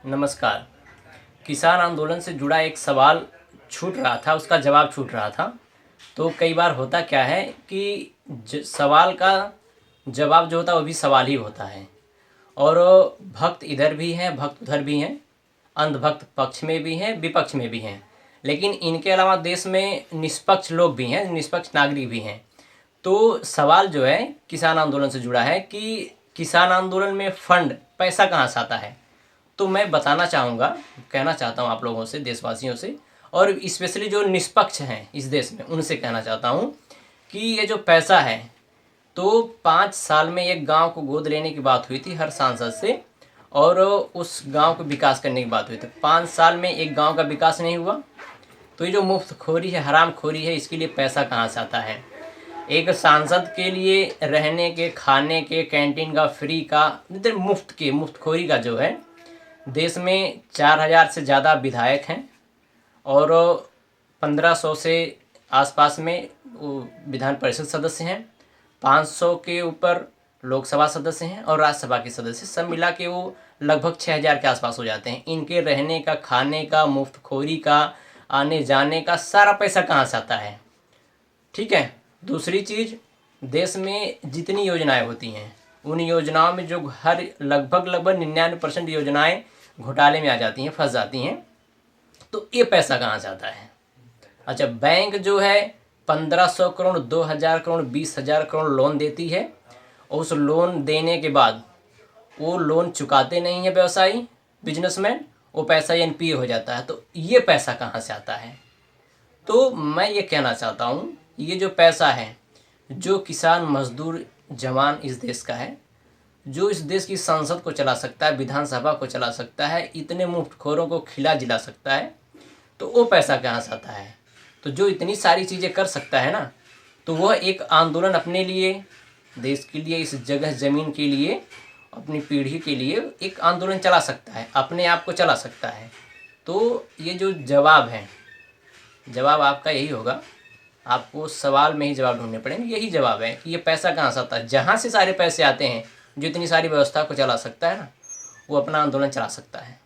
नमस्कार। किसान आंदोलन से जुड़ा एक सवाल छूट रहा था, उसका जवाब छूट रहा था। तो कई बार होता क्या है कि सवाल का जवाब जो होता है वो भी सवाल ही होता है। और भक्त इधर भी हैं, भक्त उधर भी हैं, अंधभक्त पक्ष में भी हैं, विपक्ष में भी हैं। लेकिन इनके अलावा देश में निष्पक्ष लोग भी हैं, निष्पक्ष नागरिक भी हैं। तो सवाल जो है किसान आंदोलन से जुड़ा है कि किसान आंदोलन में फंड, पैसा कहाँ से आता है। तो मैं बताना चाहूँगा, कहना चाहता हूँ आप लोगों से, देशवासियों से, और स्पेशली जो निष्पक्ष हैं इस देश में, उनसे कहना चाहता हूँ कि ये जो पैसा है, तो 5 साल में एक गांव को गोद लेने की बात हुई थी हर सांसद से, और उस गांव को विकास करने की बात हुई थी। 5 साल में एक गांव का विकास नहीं हुआ। तो ये जो मुफ्तखोरी है, हरामखोरी है, इसके लिए पैसा कहाँ से आता है। एक सांसद के लिए रहने के, खाने के, कैंटीन का, फ्री का, मुफ्तखोरी का जो है, देश में 4000 से ज़्यादा विधायक हैं और 1500 से आसपास में विधान परिषद सदस्य हैं, 500 के ऊपर लोकसभा सदस्य हैं और राज्यसभा के सदस्य, सब मिला के वो लगभग 6000 के आसपास हो जाते हैं। इनके रहने का, खाने का, मुफ्तखोरी का, आने जाने का सारा पैसा कहाँ से आता है। ठीक है। दूसरी चीज़, देश में जितनी योजनाएं होती हैं, उन योजनाओं में जो हर लगभग 99% योजनाएं घोटाले में आ जाती हैं, फंस जाती हैं। तो ये पैसा कहाँ से आता है। अच्छा, बैंक जो है 1500 करोड़, 2000 करोड़, 20,000 करोड़ लोन देती है, और उस लोन देने के बाद वो लोन चुकाते नहीं है व्यवसायी, बिजनेसमैन, वो पैसा एनपीए हो जाता है। तो ये पैसा कहाँ से आता है। तो मैं ये कहना चाहता हूँ, ये जो पैसा है, जो किसान, मजदूर, जवान इस देश का है, जो इस देश की संसद को चला सकता है, विधानसभा को चला सकता है, इतने मुफ्तखोरों को खिला जिला सकता है, तो वो पैसा कहाँ से आता है। तो जो इतनी सारी चीज़ें कर सकता है ना, तो वह एक आंदोलन अपने लिए, देश के लिए, इस जगह ज़मीन के लिए, अपनी पीढ़ी के लिए एक आंदोलन चला सकता है, अपने आप को चला सकता है। तो ये जो जवाब है, जवाब आपका यही होगा, आपको सवाल में ही जवाब ढूंढने पड़ेंगे। यही जवाब है कि ये पैसा कहाँ से आता है। जहाँ से सारे पैसे आते हैं, जो इतनी सारी व्यवस्था को चला सकता है ना, वो अपना आंदोलन चला सकता है।